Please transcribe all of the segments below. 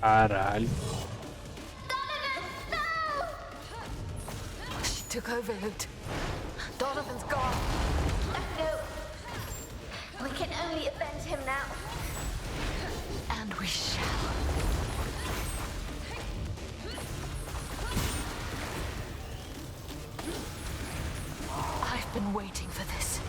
Caralho. She took over, Loot. Donovan's gone. No. We can only avenge him now. And we shall. I've been waiting for this.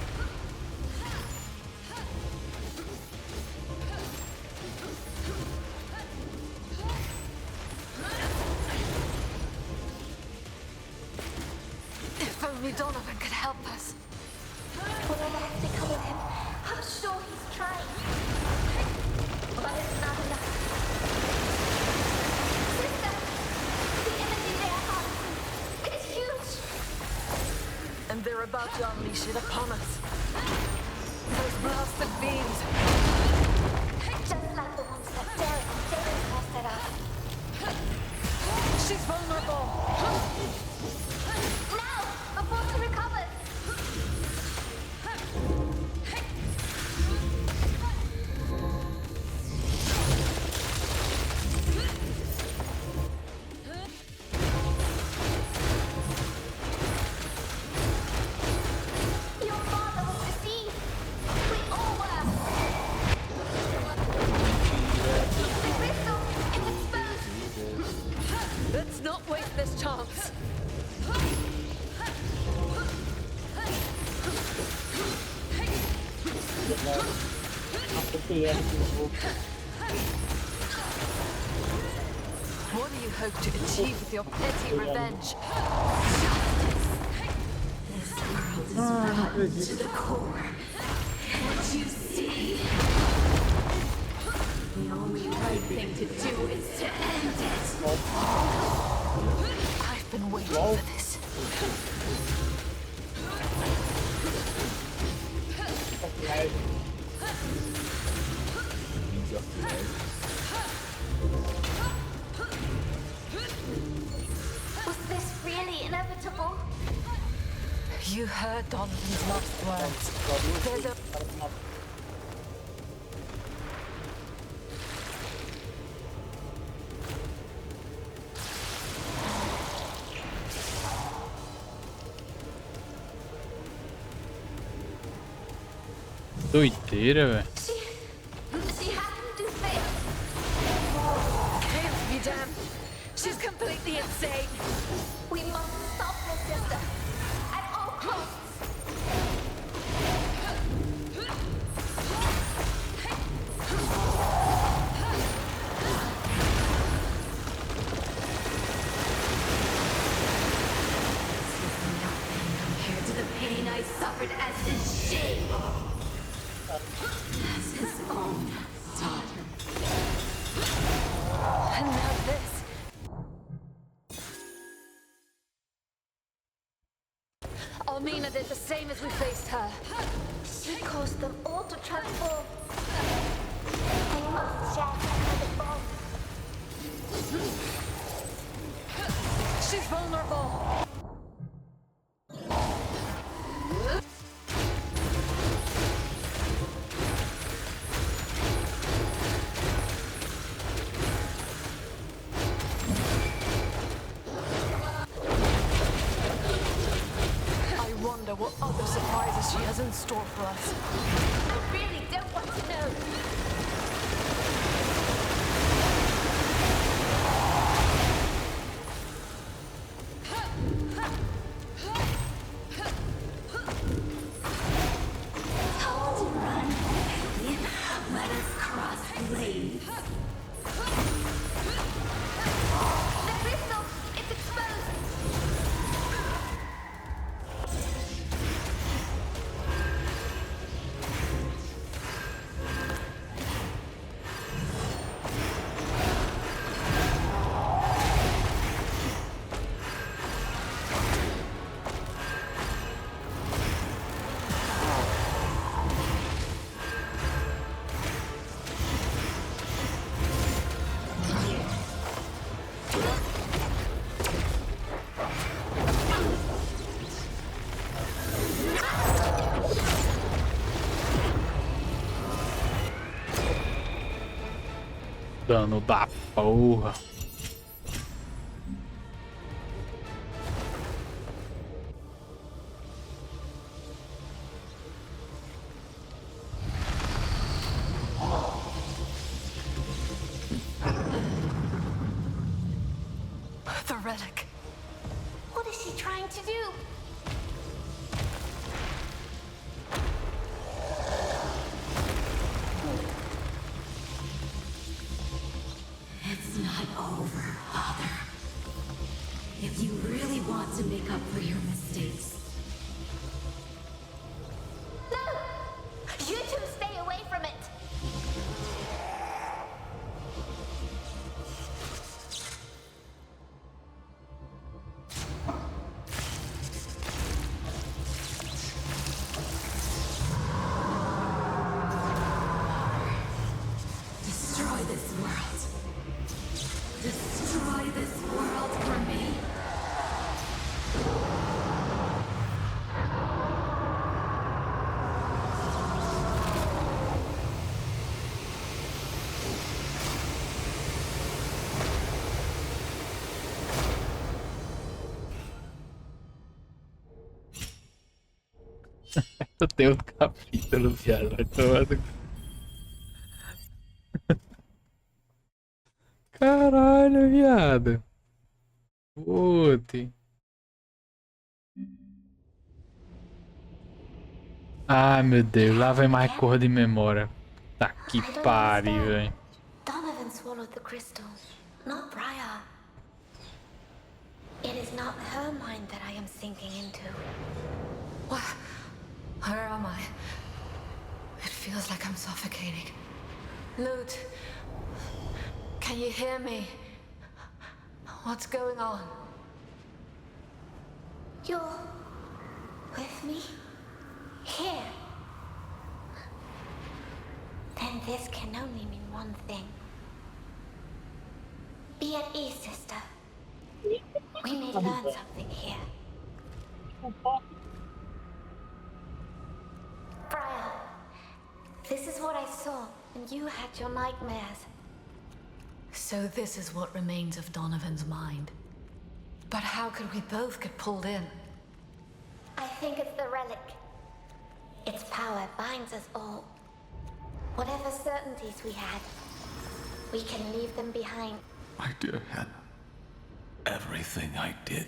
If only Donovan could help us. Whatever has become of him, I'm sure he's trying. But it's not enough. Sister, the energy they are harnessing, it's huge. And they're about to unleash it upon us. Those blasted beams. Just like the ones that Derek and David posted us. She's vulnerable. Now, before she recovers. Your father was deceived. We all were. The crystal is exposed. Let's not waste this chance. What do you hope to achieve with your petty revenge? This world is rotten to the core. Can't you see? The only right thing to do is to end it. I've been waiting for this. Was this really inevitable? You heard Donovan's last words. There's a... Doideira, velho. She happened to fail. Can't be damned. She's completely insane. We must stop her, sister. At all costs. Compared to the pain I suffered as his shame. As his own daughter. And now this. Almina did the same as we faced her. She caused them all to transform. They must share some kind of bond. She's vulnerable. I wonder what other surprises she has in store for us. I really don't want to know. Told to run. Let us cross blades. The crystal is exposed. Dano da porra. The relic. What is she trying to do? It's not over, Father. If you really want to make up for your mistakes, No! You two stay away from it! destroy this world. Destroy this world for me. Eu tenho um capítulo, viado. Vai tomar no- Caralho, viado. Putz. Ai, meu Deus. Lá vem mais cor de memória. Tá que I don't pariu, understand. velho. Donovan swallowed the crystal, not Briar. It is not her mind that I am sinking into. What? Where am I? It feels like I'm suffocating. Lute, can you hear me? What's going on? You're with me? Here. Then this can only mean one thing. Be at ease, sister. We may learn something here. Briar, this is what I saw when you had your nightmares. So this is what remains of Donovan's mind. But how could we both get pulled in? I think it's the relic. Its power binds us all. Whatever certainties we had, we can leave them behind. My dear Hannah, everything I did,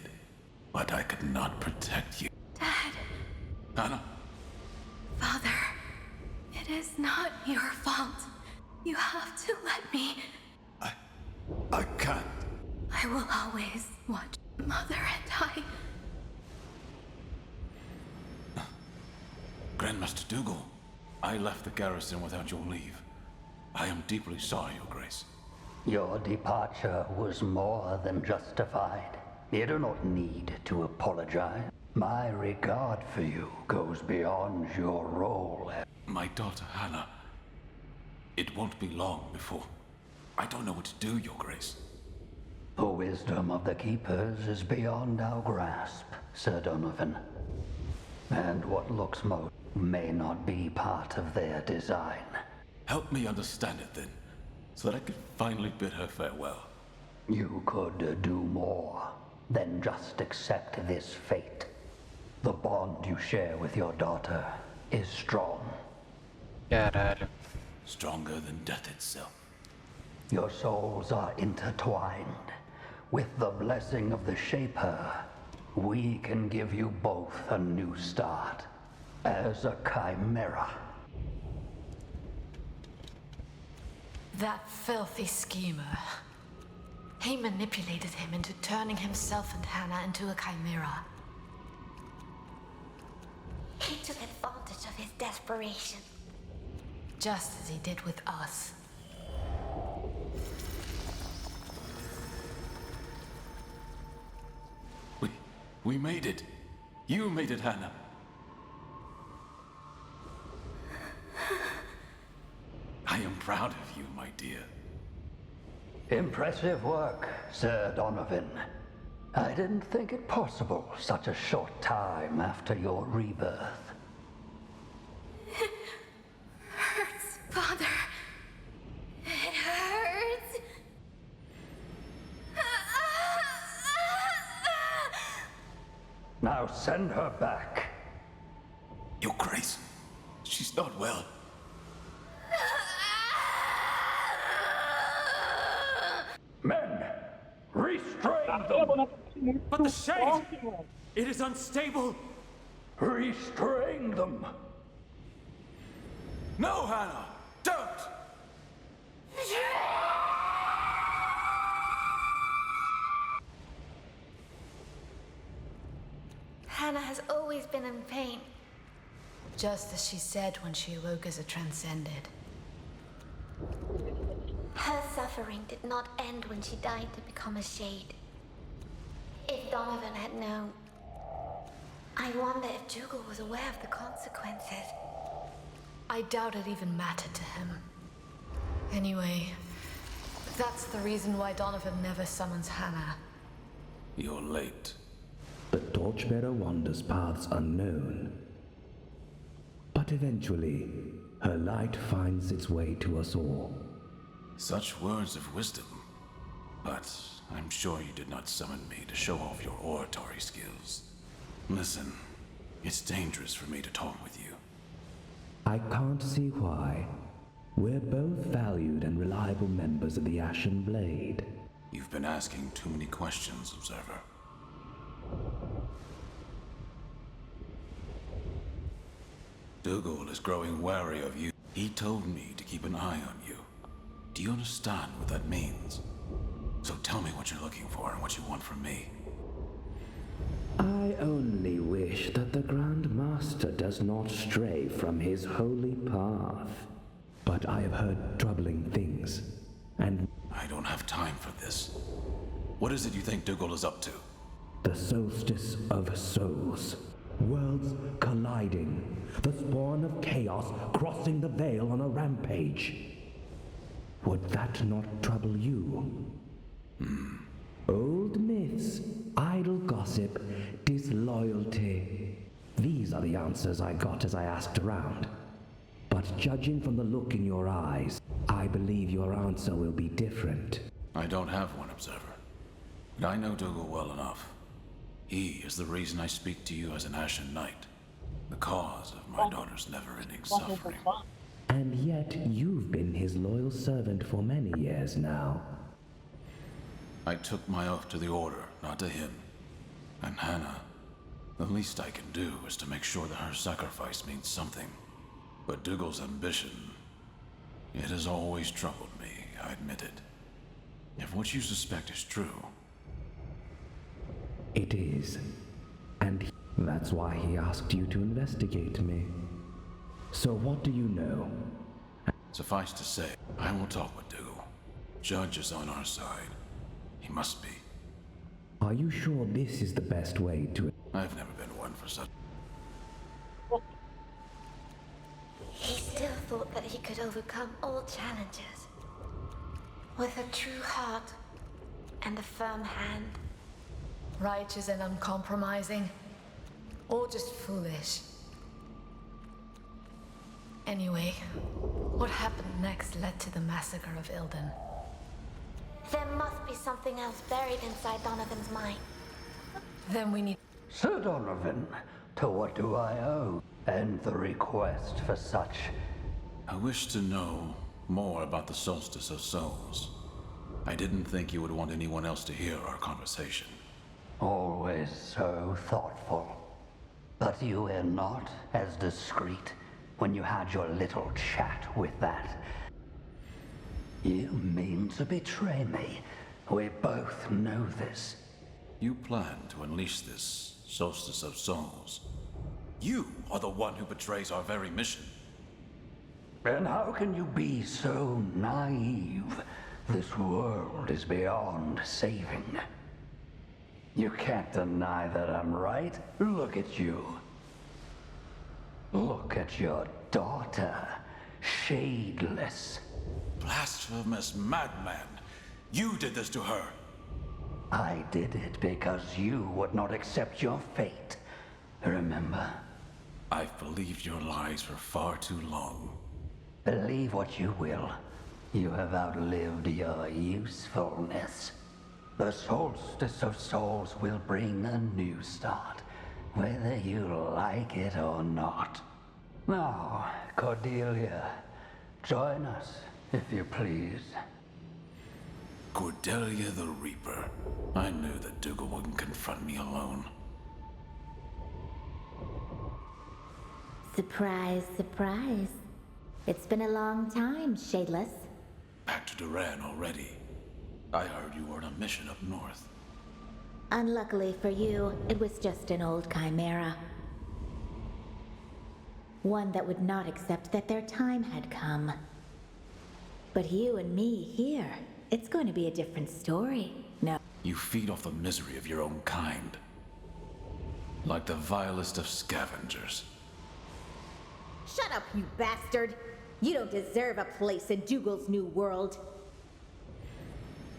but I could not protect you. Dad, Hannah, Father, it is not your fault. You have to let me. I can't. I will always watch Mother and I. Grandmaster Dougal, I left the garrison without your leave. I am deeply sorry, Your Grace. Your departure was more than justified. You do not need to apologize. My regard for you goes beyond your role as... My daughter Hannah, it won't be long before... I don't know what to do, Your Grace. The wisdom of the Keepers is beyond our grasp, Sir Donovan. And what looks most may not be part of their design. Help me understand it then, so that I can finally bid her farewell. You could do more than just accept this fate. The bond you share with your daughter is strong. Caralho. Stronger than death itself. Your souls are intertwined. With the blessing of the Shaper, we can give you both a new start. As a chimera. That filthy schemer. He manipulated him into turning himself and Hannah into a chimera. He took advantage of his desperation. Just as he did with us. We made it. You made it, Hannah. I am proud of you, my dear. Impressive work, Sir Donovan. I didn't think it possible such a short time after your rebirth. Hurts, Father. It hurts. Now send her back. Your Grace, she's not well. Men, restrain them! But the shade! It is unstable! Restrain them! No, Hannah! Don't! Hannah has always been in pain. Just as she said when she awoke as a transcended. Her suffering did not end when she died to become a shade. If Donovan had known, I wonder if Dougal was aware of the consequences. I doubt it even mattered to him. Anyway, that's the reason why Donovan never summons Hannah. You're late. The torchbearer wanders paths unknown. But eventually, her light finds its way to us all. Such words of wisdom. But I'm sure you did not summon me to show off your oratory skills. Listen, it's dangerous for me to talk with you. I can't see why. We're both valued and reliable members of the Ashen Blade. You've been asking too many questions, Observer. Dougal is growing wary of you. He told me to keep an eye on you. Do you understand what that means? So tell me what you're looking for and what you want from me. I only wish that the Grand Master does not stray from his holy path. But I have heard troubling things, and I don't have time for this. What is it you think Dougal is up to? the Soulstice of Souls. Worlds colliding. The spawn of chaos crossing the veil on a rampage. Would that not trouble you? Old myths, idle gossip, disloyalty. These are the answers I got as I asked around. But judging from the look in your eyes, I believe your answer will be different. I don't have one, Observer. But I know Dougal well enough. He is the reason I speak to you as an Ashen Knight. The cause of my daughter's never-ending suffering. And yet you've been his loyal servant for many years now. I took my oath to the Order, not to him. And Hannah, the least I can do is to make sure that her sacrifice means something. But Dougal's ambition, it has always troubled me, I admit it. If what you suspect is true... It is. And that's why he asked you to investigate me. So what do you know? Suffice to say, I will talk with Dougal. Judge is on our side. He must be. Are you sure this is the best way to... I've never been one for such... He still thought that he could overcome all challenges. With a true heart and a firm hand. Righteous and uncompromising, or just foolish. Anyway, what happened next led to the massacre of Ilden. There must be something else buried inside Donovan's mind. Then we need... Sir Donovan, to what do I owe? And the request for such... I wish to know more about the Soulstice of Souls. I didn't think you would want anyone else to hear our conversation. Always so thoughtful. But you were not as discreet when you had your little chat with that. You mean to betray me. We both know this. You plan to unleash this Soulstice of Souls. You are the one who betrays our very mission. And how can you be so naive? This world is beyond saving. You can't deny that I'm right. Look at you. Look at your daughter. Shadeless. Blasphemous madman! You did this to her! I did it because you would not accept your fate. Remember? I've believed your lies for far too long. Believe what you will. You have outlived your usefulness. The Soulstice of Souls will bring a new start. whether you like it or not. Now, Cordelia, join us, if you please. Cordelia the Reaper. I knew that Dougal wouldn't confront me alone. Surprise, surprise. It's been a long time, Shadeless. Back to Duran already. I heard you were on a mission up north. Unluckily for you, it was just an old chimera. One that would not accept that their time had come. But you and me here, it's going to be a different story. No. You feed off the misery of your own kind. Like the vilest of scavengers. Shut up, you bastard! You don't deserve a place in Dougal's new world.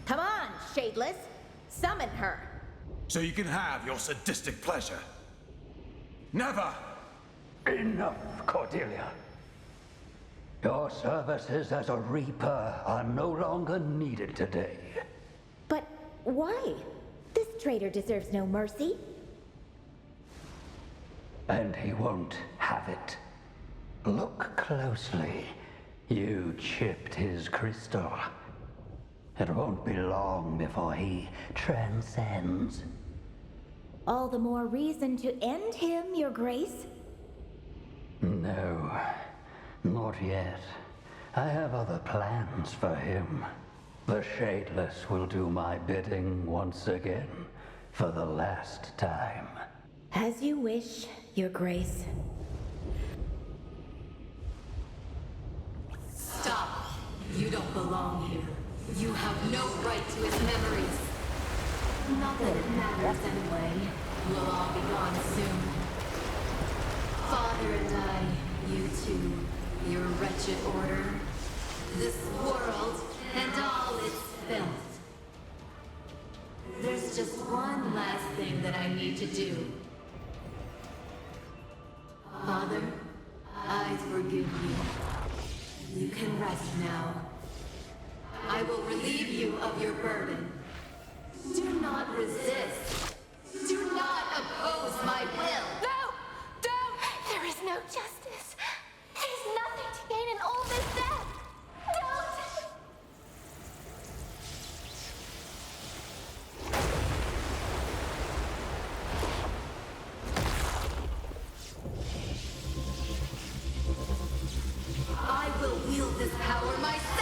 Come on, Shadeless! Summon her! So you can have your sadistic pleasure. Never! Enough, Cordelia. Your services as a Reaper are no longer needed today. But why? This traitor deserves no mercy. And he won't have it. Look closely. You chipped his crystal. It won't be long before he transcends. All the more reason to end him, Your Grace. No, not yet. I have other plans for him. The Shadeless will do my bidding once again, for the last time. As you wish, Your Grace. Stop. You don't belong here. You have no right to his memories. Not that it matters anyway. We'll all be gone soon. Father and I, you two, your wretched order, this world, and all its filth. There's just one last thing that I need to do. Father, I forgive you. You can rest now. I will relieve you of your burden. Do not resist. Do not oppose my will. No! Don't! There is no justice. There's nothing to gain in all this death. Don't! I will wield this power myself.